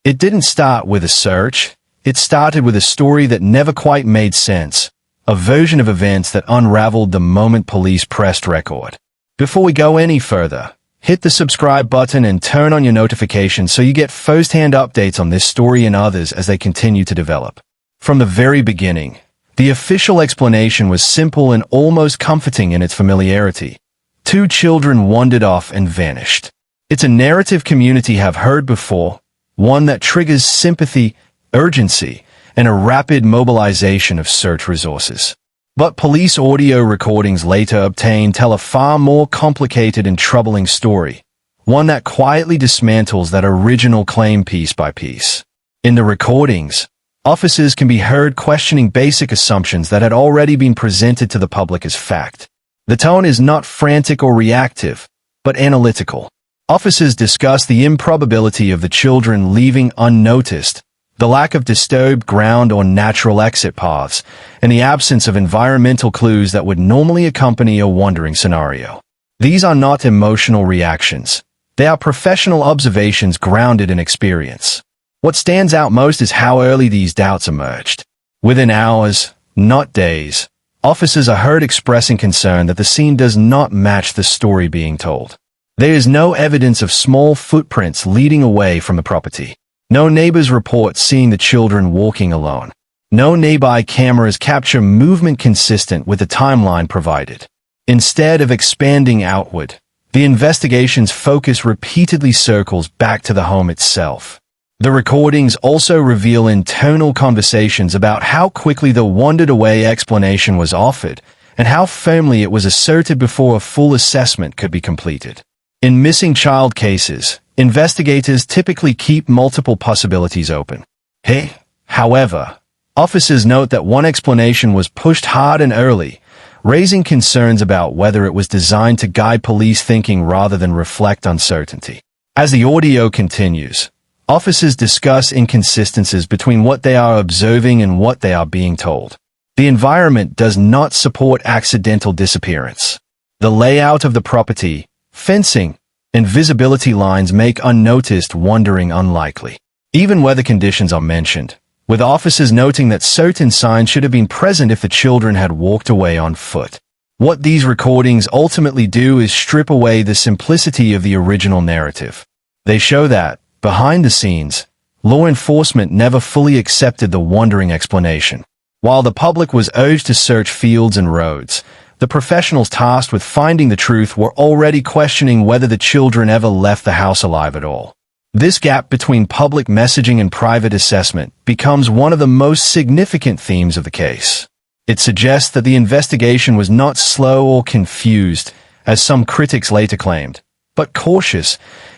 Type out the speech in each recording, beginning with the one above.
It didn't start with a search. It started with a story that never quite made sense, a version of events that unraveled the moment police pressed record. Before we go any further, hit the subscribe button and turn on your notifications so you get first-hand updates on this story and others as they continue to develop. From the very beginning, the official explanation was simple and almost comforting in its familiarity. 2 children wandered off and vanished. It's a narrative community have heard before, one that triggers sympathy, urgency, and a rapid mobilization of search resources. But police audio recordings later obtained tell a far more complicated and troubling story, one that quietly dismantles that original claim piece by piece. In the recordings, officers can be heard questioning basic assumptions that had already been presented to the public as fact. The tone is not frantic or reactive, but analytical. Officers discuss the improbability of the children leaving unnoticed, the lack of disturbed ground or natural exit paths, and the absence of environmental clues that would normally accompany a wandering scenario. These are not emotional reactions. They are professional observations grounded in experience. What stands out most is how early these doubts emerged. Within hours, not days, officers are heard expressing concern that the scene does not match the story being told. There is no evidence of small footprints leading away from the property. No neighbors report seeing the children walking alone. No nearby cameras capture movement consistent with the timeline provided. Instead of expanding outward, the investigation's focus repeatedly circles back to the home itself. The recordings also reveal internal conversations about how quickly the wandered-away explanation was offered and how firmly it was asserted before a full assessment could be completed. In missing child cases, investigators typically keep multiple possibilities open. However, officers note that one explanation was pushed hard and early, raising concerns about whether it was designed to guide police thinking rather than reflect uncertainty. As the audio continues, officers discuss inconsistencies between what they are observing and what they are being told. The environment does not support accidental disappearance. The layout of the property, fencing, and visibility lines make unnoticed wandering unlikely. Even weather conditions are mentioned, with officers noting that certain signs should have been present if the children had walked away on foot. What these recordings ultimately do is strip away the simplicity of the original narrative. They show that, behind the scenes, law enforcement never fully accepted the wandering explanation. While the public was urged to search fields and roads, the professionals tasked with finding the truth were already questioning whether the children ever left the house alive at all. This gap between public messaging and private assessment becomes one of the most significant themes of the case. It suggests that the investigation was not slow or confused, as some critics later claimed, but cautious,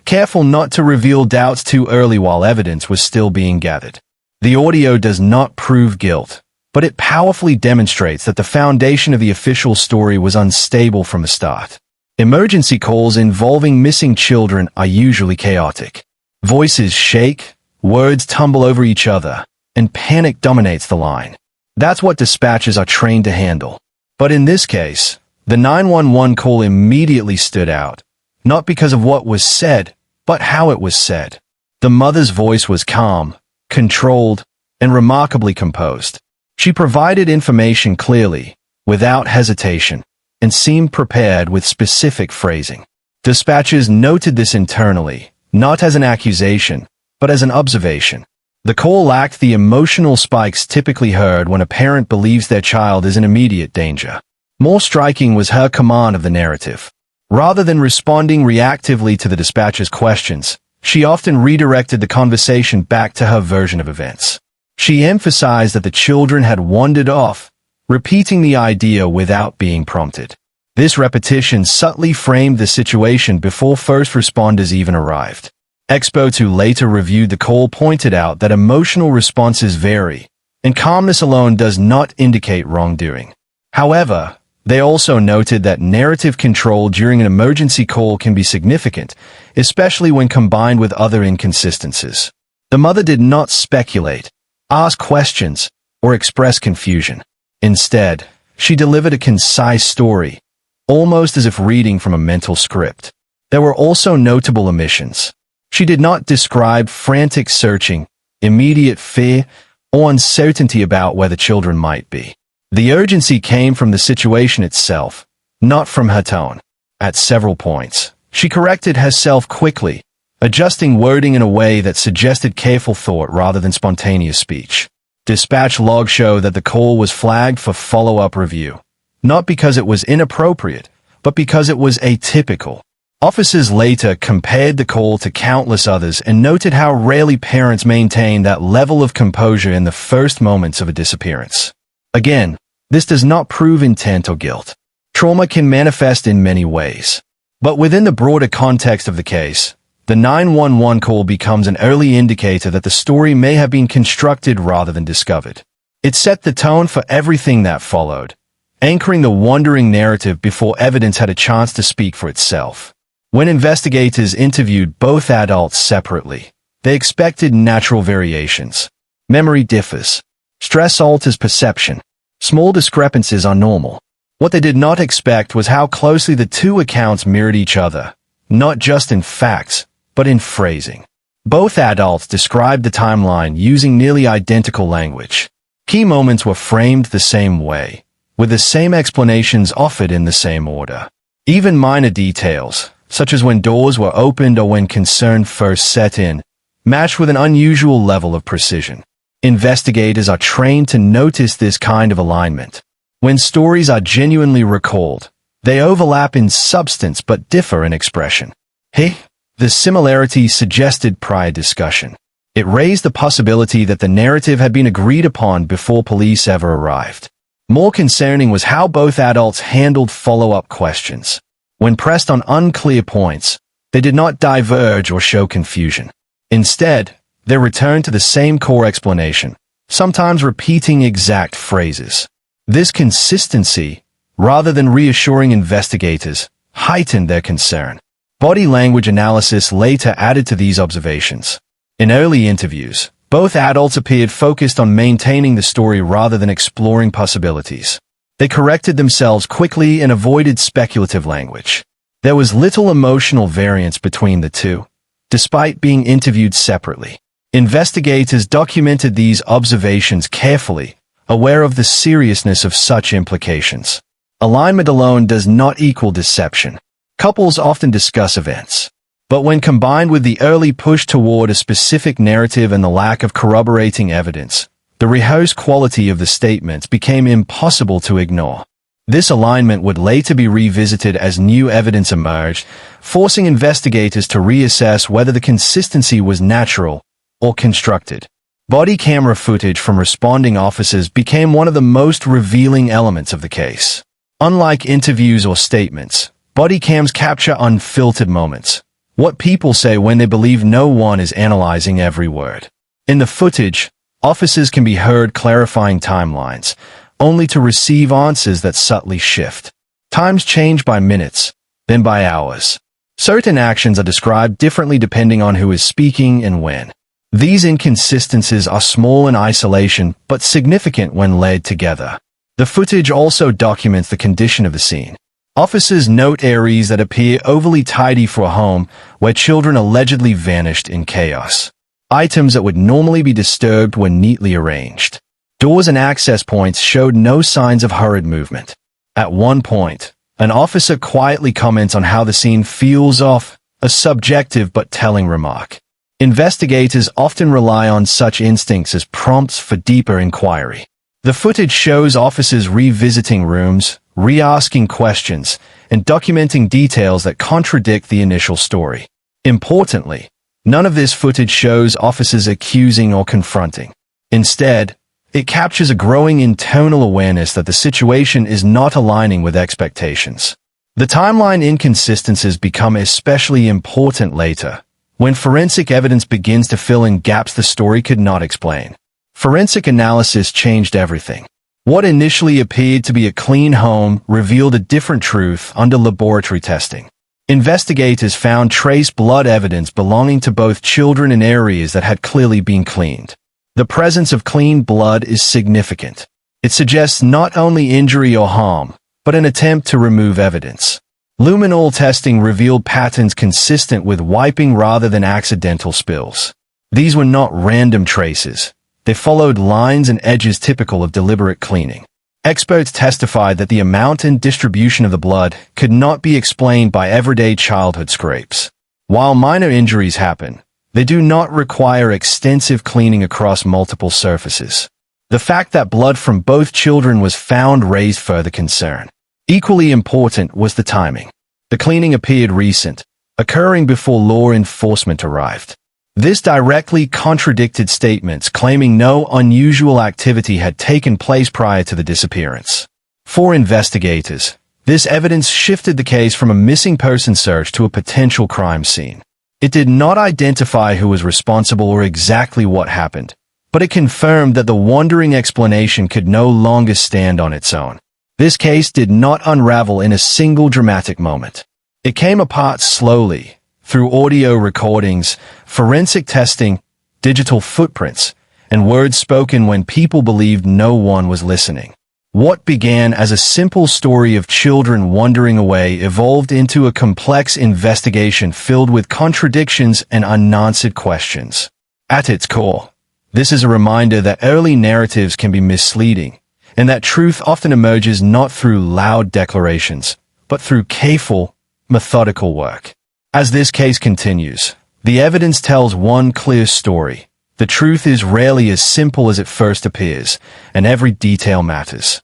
careful not to reveal doubts too early while evidence was still being gathered. The audio does not prove guilt, but it powerfully demonstrates that the foundation of the official story was unstable from the start. Emergency calls involving missing children are usually chaotic. Voices shake, words tumble over each other, and panic dominates the line. That's what dispatchers are trained to handle. But in this case, the 911 call immediately stood out, not because of what was said, but how it was said. The mother's voice was calm, controlled, and remarkably composed. She provided information clearly, without hesitation, and seemed prepared with specific phrasing. Dispatchers noted this internally, not as an accusation, but as an observation. The call lacked the emotional spikes typically heard when a parent believes their child is in immediate danger. More striking was her command of the narrative. Rather than responding reactively to the dispatcher's questions, she often redirected the conversation back to her version of events. She emphasized that the children had wandered off, repeating the idea without being prompted. This repetition subtly framed the situation before first responders even arrived. Experts who later reviewed the call pointed out that emotional responses vary, and calmness alone does not indicate wrongdoing. However, they also noted that narrative control during an emergency call can be significant, especially when combined with other inconsistencies. The mother did not speculate, ask questions, or express confusion. Instead, she delivered a concise story, almost as if reading from a mental script. There were also notable omissions. She did not describe frantic searching, immediate fear, or uncertainty about where the children might be. The urgency came from the situation itself, not from her tone. At several points, she corrected herself quickly, adjusting wording in a way that suggested careful thought rather than spontaneous speech. Dispatch logs show that the call was flagged for follow-up review, not because it was inappropriate, but because it was atypical. Officers later compared the call to countless others and noted how rarely parents maintain that level of composure in the first moments of a disappearance. Again, this does not prove intent or guilt. Trauma can manifest in many ways. But within the broader context of the case, the 911 call becomes an early indicator that the story may have been constructed rather than discovered. It set the tone for everything that followed, anchoring the wandering narrative before evidence had a chance to speak for itself. When investigators interviewed both adults separately, they expected natural variations. Memory differs. Stress alters perception. Small discrepancies are normal. What they did not expect was how closely the two accounts mirrored each other, not just in facts, but in phrasing. Both adults described the timeline using nearly identical language. Key moments were framed the same way, with the same explanations offered in the same order. Even minor details, such as when doors were opened or when concern first set in, matched with an unusual level of precision. Investigators are trained to notice this kind of alignment. When stories are genuinely recalled, they overlap in substance but differ in expression. The similarity suggested prior discussion. It raised the possibility that the narrative had been agreed upon before police ever arrived. More concerning was how both adults handled follow-up questions. When pressed on unclear points, they did not diverge or show confusion. Instead, they returned to the same core explanation, sometimes repeating exact phrases. This consistency, rather than reassuring investigators, heightened their concern. Body language analysis later added to these observations. In early interviews, both adults appeared focused on maintaining the story rather than exploring possibilities. They corrected themselves quickly and avoided speculative language. There was little emotional variance between the two, despite being interviewed separately. Investigators documented these observations carefully, aware of the seriousness of such implications. Alignment alone does not equal deception. Couples often discuss events, but when combined with the early push toward a specific narrative and the lack of corroborating evidence, the rehearsed quality of the statements became impossible to ignore. This alignment would later be revisited as new evidence emerged, forcing investigators to reassess whether the consistency was natural or constructed. Body camera footage from responding officers became one of the most revealing elements of the case. Unlike interviews or statements, body cams capture unfiltered moments. What people say when they believe no one is analyzing every word. In the footage, officers can be heard clarifying timelines, only to receive answers that subtly shift. Times change by minutes, then by hours. Certain actions are described differently depending on who is speaking and when. These inconsistencies are small in isolation, but significant when laid together. The footage also documents the condition of the scene. Officers note areas that appear overly tidy for a home where children allegedly vanished in chaos. Items that would normally be disturbed were neatly arranged. Doors and access points showed no signs of hurried movement. At one point, an officer quietly comments on how the scene feels off, a subjective but telling remark. Investigators often rely on such instincts as prompts for deeper inquiry. The footage shows officers revisiting rooms, re-asking questions, and documenting details that contradict the initial story. Importantly, none of this footage shows officers accusing or confronting. Instead, it captures a growing internal awareness that the situation is not aligning with expectations. The timeline inconsistencies become especially important later, when forensic evidence begins to fill in gaps the story could not explain. Forensic analysis changed everything. What initially appeared to be a clean home revealed a different truth under laboratory testing. Investigators found trace blood evidence belonging to both children in areas that had clearly been cleaned. The presence of clean blood is significant. It suggests not only injury or harm, but an attempt to remove evidence. Luminol testing revealed patterns consistent with wiping rather than accidental spills. These were not random traces. They followed lines and edges typical of deliberate cleaning. Experts testified that the amount and distribution of the blood could not be explained by everyday childhood scrapes. While minor injuries happen, they do not require extensive cleaning across multiple surfaces. The fact that blood from both children was found raised further concern. Equally important was the timing. The cleaning appeared recent, occurring before law enforcement arrived. This directly contradicted statements claiming no unusual activity had taken place prior to the disappearance. For investigators, this evidence shifted the case from a missing person search to a potential crime scene. It did not identify who was responsible or exactly what happened, but it confirmed that the wandering explanation could no longer stand on its own. This case did not unravel in a single dramatic moment. It came apart slowly, through audio recordings, forensic testing, digital footprints, and words spoken when people believed no one was listening. What began as a simple story of children wandering away evolved into a complex investigation filled with contradictions and unanswered questions. At its core, this is a reminder that early narratives can be misleading, and that truth often emerges not through loud declarations, but through careful, methodical work. As this case continues, the evidence tells one clear story. The truth is rarely as simple as it first appears, and every detail matters.